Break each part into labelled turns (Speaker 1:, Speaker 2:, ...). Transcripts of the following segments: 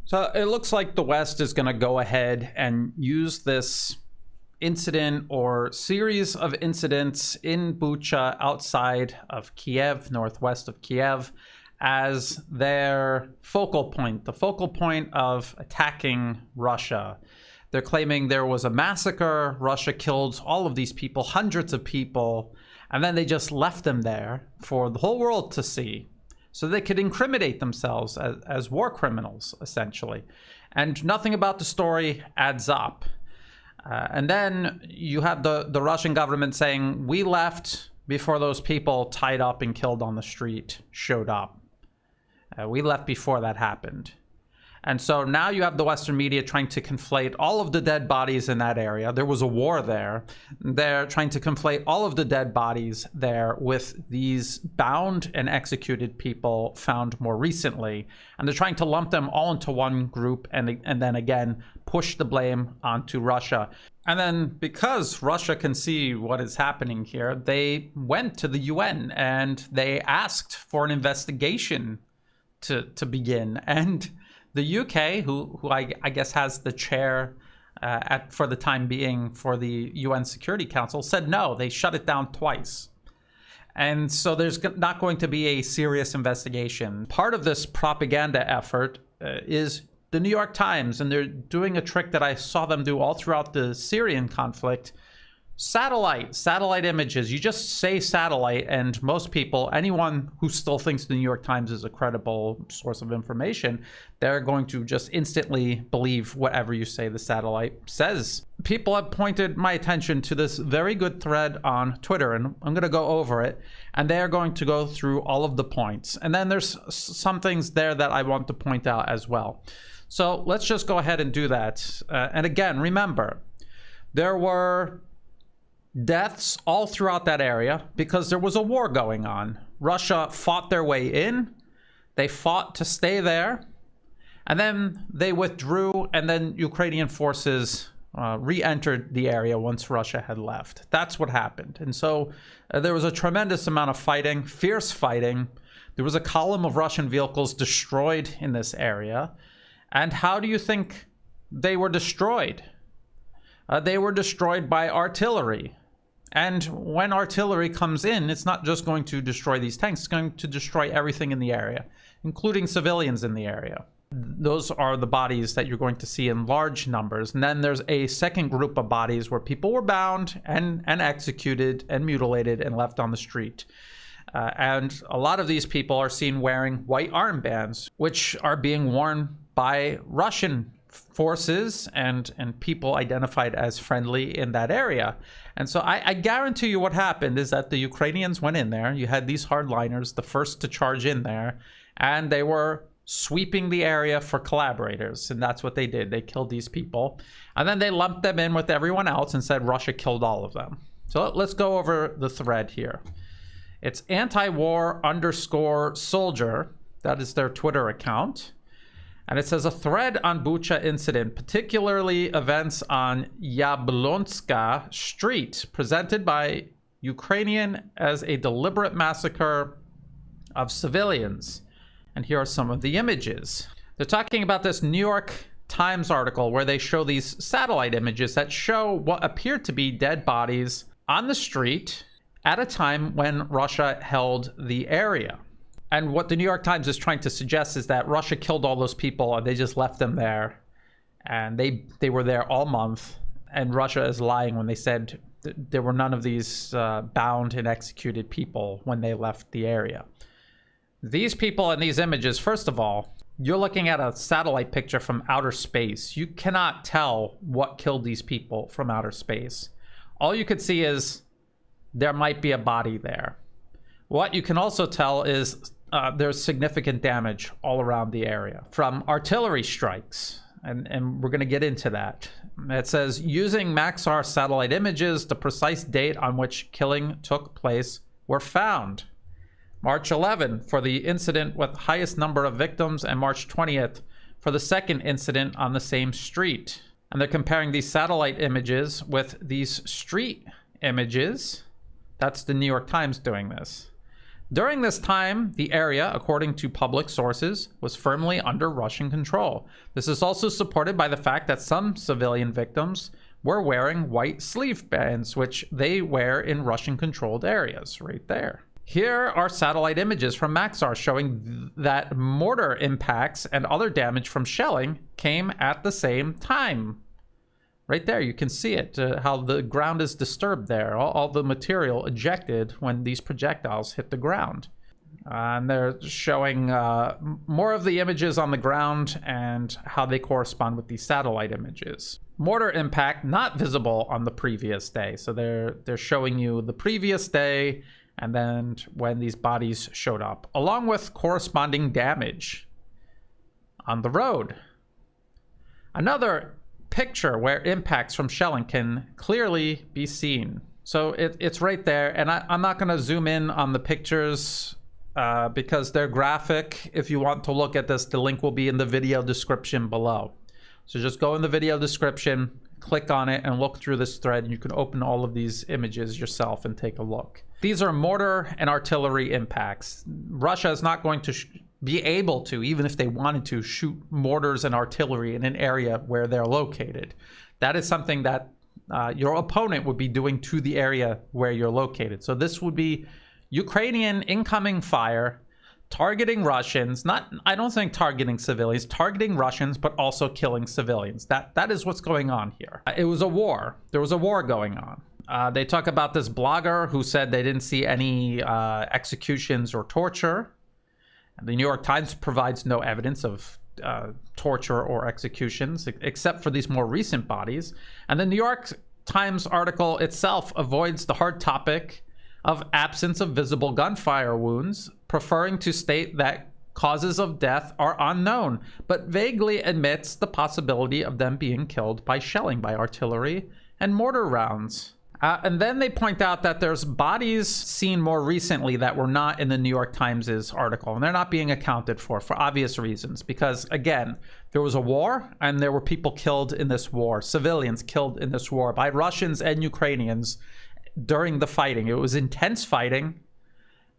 Speaker 1: So it looks like the West is going to go ahead and use this incident or series of incidents in Bucha outside of Kiev, northwest of Kiev, as their focal point, the focal point of attacking Russia. They're claiming there was a massacre, Russia killed all of these people, hundreds of people, and then they just left them there for the whole world to see, so they could incriminate themselves as war criminals, essentially. And nothing about the story adds up. And then you have the Russian government saying, we left before those people tied up and killed on the street showed up. We left before that happened. And so now you have the Western media trying to conflate all of the dead bodies in that area. There was a war there. They're trying to conflate all of the dead bodies there with these bound and executed people found more recently. And they're trying to lump them all into one group and then again push the blame onto Russia. And then because Russia can see what is happening here, they went to the UN and they asked for an investigation to begin. And the UK, who I guess has the chair for the time being for the UN Security Council, said no. They shut it down twice. And so there's not going to be a serious investigation. Part of this propaganda effort is the New York Times, and they're doing a trick that I saw them do all throughout the Syrian conflict. Satellite images. You just say satellite, and most people, anyone who still thinks the New York Times is a credible source of information, they're going to just instantly believe whatever you say the satellite says. People have pointed my attention to this very good thread on Twitter, and I'm going to go over it, and they are going to go through all of the points. And then there's some things there that I want to point out as well. So let's just go ahead and do that. And again, remember, there were deaths all throughout that area because there was a war going on. Russia fought their way in. They fought to stay there. And then they withdrew, and then Ukrainian forces re-entered the area once Russia had left. That's what happened. And so there was a tremendous amount of fighting, fierce fighting. There was a column of Russian vehicles destroyed in this area. And how do you think they were destroyed? They were destroyed by artillery. And when artillery comes in, it's not just going to destroy these tanks, it's going to destroy everything in the area, including civilians in the area. Those are the bodies that you're going to see in large numbers. And then there's a second group of bodies where people were bound and executed and mutilated and left on the street. And a lot of these people are seen wearing white armbands, which are being worn by Russian forces and people identified as friendly in that area. And so I guarantee you what happened is that the Ukrainians went in there. You had these hardliners, the first to charge in there, and they were sweeping the area for collaborators. And that's what they did. They killed these people. And then they lumped them in with everyone else and said Russia killed all of them. So let's go over the thread here. It's antiwar_soldier. That is their Twitter account. And it says a thread on Bucha incident, particularly events on Yablonska Street, presented by Ukrainian as a deliberate massacre of civilians. And here are some of the images. They're talking about this New York Times article where they show these satellite images that show what appear to be dead bodies on the street at a time when Russia held the area. And what the New York Times is trying to suggest is that Russia killed all those people and they just left them there. And they were there all month. And Russia is lying when they said there were none of these bound and executed people when they left the area. These people in these images, first of all, you're looking at a satellite picture from outer space. You cannot tell what killed these people from outer space. All you could see is there might be a body there. What you can also tell is there's significant damage all around the area from artillery strikes. And we're going to get into that. It says, using Maxar satellite images, the precise date on which killing took place were found. March 11 for the incident with highest number of victims, and March 20th for the second incident on the same street. And they're comparing these satellite images with these street images. That's the New York Times doing this. During this time, the area, according to public sources, was firmly under Russian control. This is also supported by the fact that some civilian victims were wearing white sleeve bands, which they wear in Russian-controlled areas, right there. Here are satellite images from Maxar showing that mortar impacts and other damage from shelling came at the same time. Right there, you can see it, how the ground is disturbed there. All the material ejected when these projectiles hit the ground. And they're showing more of the images on the ground and how they correspond with these satellite images. Mortar impact not visible on the previous day. So they're showing you the previous day and then when these bodies showed up, along with corresponding damage on the road. Another picture where impacts from shelling can clearly be seen. So it's right there, and I'm not going to zoom in on the pictures because they're graphic. If you want to look at this, the link will be in the video description below. So just go in the video description, click on it, and look through this thread, and you can open all of these images yourself and take a look. These are mortar and artillery impacts. Russia is not going to be able to, even if they wanted to, shoot mortars and artillery in an area where they're located. That is something that your opponent would be doing to the area where you're located. So this would be Ukrainian incoming fire targeting Russians, I don't think targeting civilians, targeting Russians, but also killing civilians. That is what's going on here. It was a war. There was a war going on. They talk about this blogger who said they didn't see any executions or torture. The New York Times provides no evidence of torture or executions, except for these more recent bodies. And the New York Times article itself avoids the hard topic of absence of visible gunfire wounds, preferring to state that causes of death are unknown, but vaguely admits the possibility of them being killed by shelling, by artillery and mortar rounds. And then they point out that there's bodies seen more recently that were not in the New York Times' article, and they're not being accounted for obvious reasons. Because, again, there was a war, and there were people killed in this war, civilians killed in this war by Russians and Ukrainians during the fighting. It was intense fighting,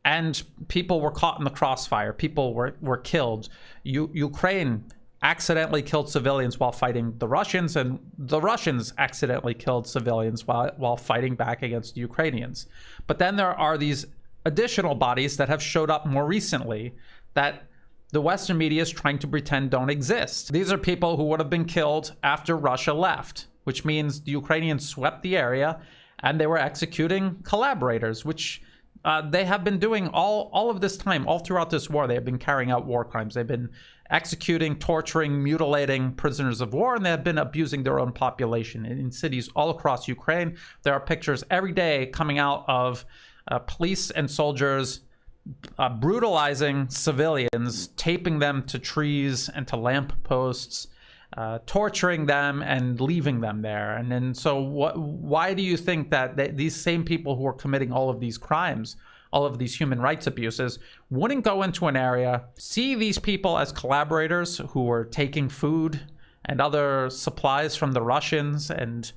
Speaker 1: and people were caught in the crossfire. People were killed. Ukraine accidentally killed civilians while fighting the Russians, and the Russians accidentally killed civilians while fighting back against the Ukrainians. But then there are these additional bodies that have showed up more recently that the Western media is trying to pretend don't exist. These are people who would have been killed after Russia left, which means the Ukrainians swept the area and they were executing collaborators, which they have been doing all of this time, all throughout this war. They have been carrying out war crimes. They've been executing, torturing, mutilating prisoners of war, and they have been abusing their own population in cities all across Ukraine. There are pictures every day coming out of police and soldiers brutalizing civilians, taping them to trees and to lamp posts, torturing them and leaving them there. And then so why do you think that these same people who are committing all of these crimes, all of these human rights abuses, wouldn't go into an area, see these people as collaborators who were taking food and other supplies from the Russians and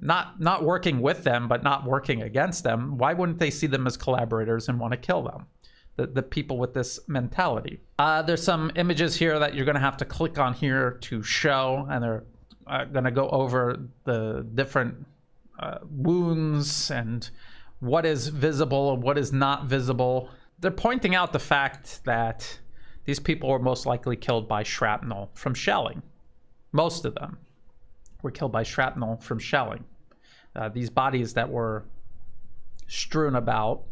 Speaker 1: not working with them, but not working against them? Why wouldn't they see them as collaborators and want to kill them? The people with this mentality. There's some images here that you're going to have to click on here to show, and they're going to go over the different wounds and what is visible and what is not visible. They're pointing out the fact that these people were most likely killed by shrapnel from shelling. Most of them were killed by shrapnel from shelling. These bodies that were strewn about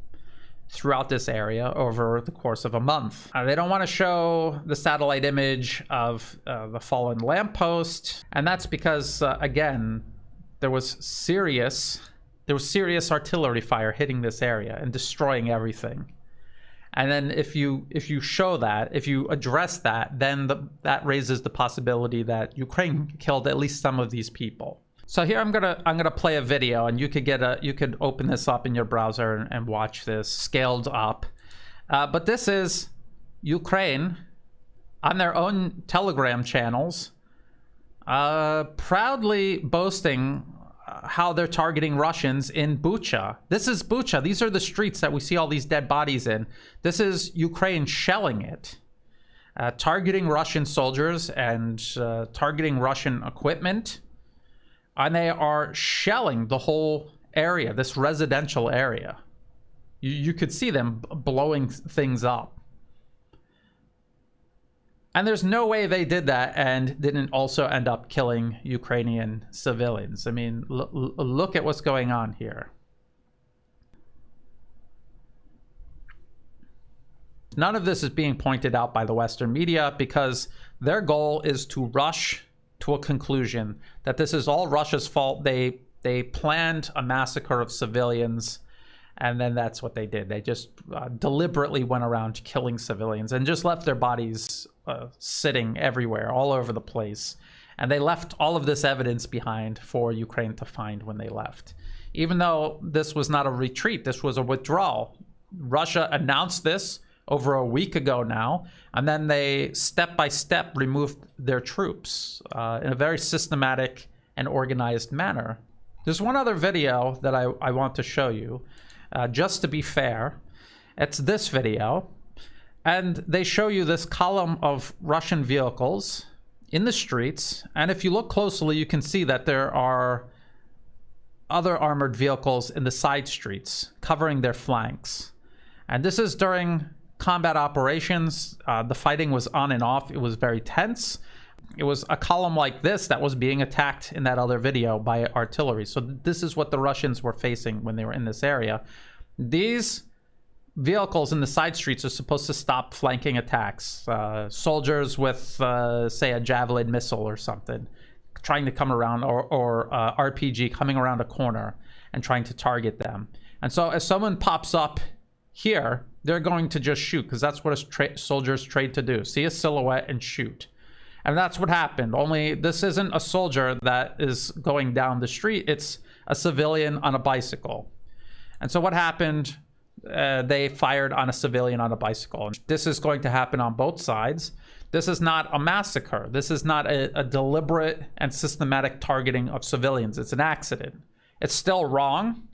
Speaker 1: throughout this area over the course of a month. They don't want to show the satellite image of the fallen lamppost, and that's because, again, there was serious artillery fire hitting this area and destroying everything. And then if you show that, if you address that, then that raises the possibility that Ukraine killed at least some of these people. So here I'm gonna play a video, and you could open this up in your browser and watch this scaled up. But this is Ukraine on their own Telegram channels, proudly boasting how they're targeting Russians in Bucha. This is Bucha. These are the streets that we see all these dead bodies in. This is Ukraine shelling it, targeting Russian soldiers and targeting Russian equipment. And they are shelling the whole area, this residential area. You could see them blowing things up. And there's no way they did that and didn't also end up killing Ukrainian civilians. I mean, look at what's going on here. None of this is being pointed out by the Western media because their goal is to rush to a conclusion that this is all Russia's fault. They planned a massacre of civilians, and then that's what they did. They just deliberately went around killing civilians and just left their bodies sitting everywhere, all over the place. And they left all of this evidence behind for Ukraine to find when they left. Even though this was not a retreat, this was a withdrawal. Russia announced this over a week ago now, and then they step by step removed their troops in a very systematic and organized manner. There's one other video that I want to show you, just to be fair. It's this video, and they show you this column of Russian vehicles in the streets, and if you look closely, you can see that there are other armored vehicles in the side streets covering their flanks. And this is during combat operations. The fighting was on and off. It was very tense. It was a column like this that was being attacked in that other video by artillery. So this is what the Russians were facing when they were in this area. These vehicles in the side streets are supposed to stop flanking attacks. Soldiers with, say, a Javelin missile or something, trying to come around, or RPG coming around a corner and trying to target them. And so if someone pops up here, they're going to just shoot, because that's what soldiers trained to do. See a silhouette and shoot. And that's what happened. Only this isn't a soldier that is going down the street. It's a civilian on a bicycle. And so what happened? They fired on a civilian on a bicycle. This is going to happen on both sides. This is not a massacre. This is not a deliberate and systematic targeting of civilians. It's an accident. It's still wrong.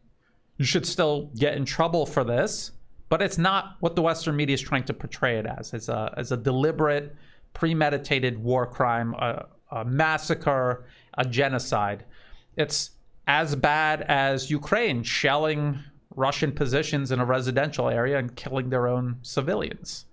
Speaker 1: You should still get in trouble for this. But it's not what the Western media is trying to portray it as. It's a deliberate, premeditated war crime, a massacre, a genocide. It's as bad as Ukraine shelling Russian positions in a residential area and killing their own civilians.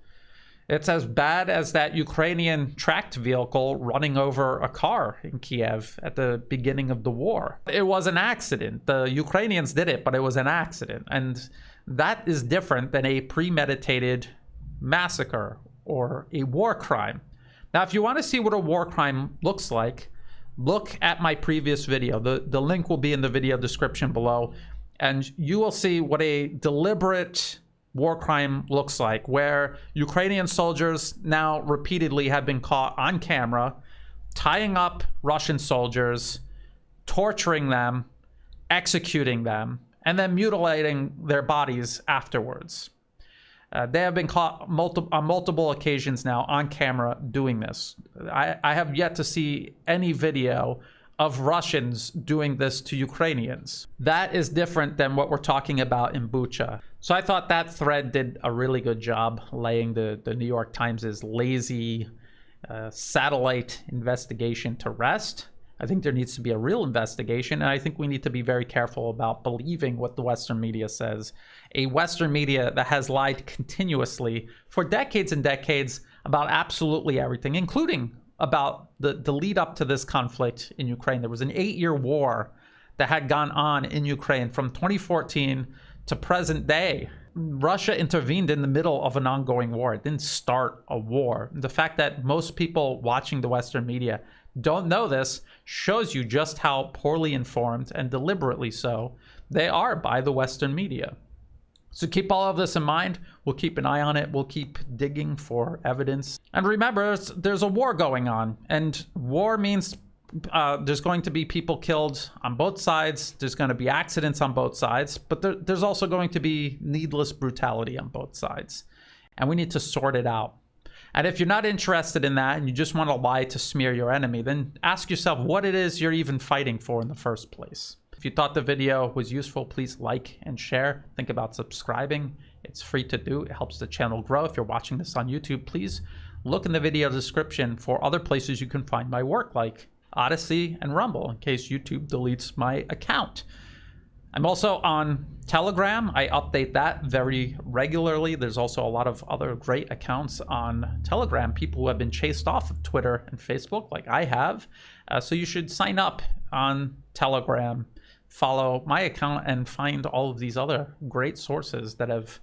Speaker 1: It's as bad as that Ukrainian tracked vehicle running over a car in Kiev at the beginning of the war. It was an accident. The Ukrainians did it, but it was an accident. And that is different than a premeditated massacre or a war crime. Now, if you want to see what a war crime looks like, look at my previous video. The link will be in the video description below, and you will see what a deliberate war crime looks like, where Ukrainian soldiers now repeatedly have been caught on camera tying up Russian soldiers, torturing them, executing them, and then mutilating their bodies afterwards. They have been caught on multiple occasions now on camera doing this. I have yet to see any video of Russians doing this to Ukrainians. That is different than what we're talking about in Bucha. So I thought that thread did a really good job laying the New York Times' lazy satellite investigation to rest. I think there needs to be a real investigation, and I think we need to be very careful about believing what the Western media says. A Western media that has lied continuously for decades and decades about absolutely everything, including about the lead up to this conflict in Ukraine. There was an 8-year war that had gone on in Ukraine from 2014 to present day. Russia intervened in the middle of an ongoing war. It didn't start a war. The fact that most people watching the Western media don't know this shows you just how poorly informed, and deliberately so, they are by the Western media. So keep all of this in mind. We'll keep an eye on it. We'll keep digging for evidence. And remember, there's a war going on, and war means there's going to be people killed on both sides. There's going to be accidents on both sides, but there's also going to be needless brutality on both sides, and we need to sort it out. And if you're not interested in that and you just want to lie to smear your enemy, then ask yourself what it is you're even fighting for in the first place. If you thought the video was useful, please like and share. Think about subscribing. It's free to do. It helps the channel grow. If you're watching this on YouTube, please look in the video description for other places you can find my work, like Odyssey and Rumble, in case YouTube deletes my account. I'm also on Telegram. I update that very regularly. There's also a lot of other great accounts on Telegram, people who have been chased off of Twitter and Facebook like I have. So you should sign up on Telegram, follow my account, and find all of these other great sources that have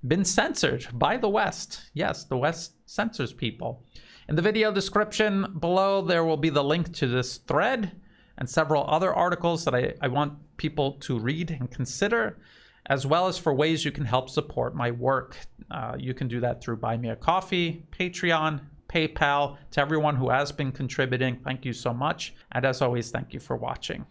Speaker 1: been censored by the West. Yes, the West censors people. In the video description below, there will be the link to this thread and several other articles that I want people to read and consider, as well as for ways you can help support my work. You can do that through Buy Me a Coffee, Patreon, PayPal. To everyone who has been contributing, thank you so much. And as always, thank you for watching.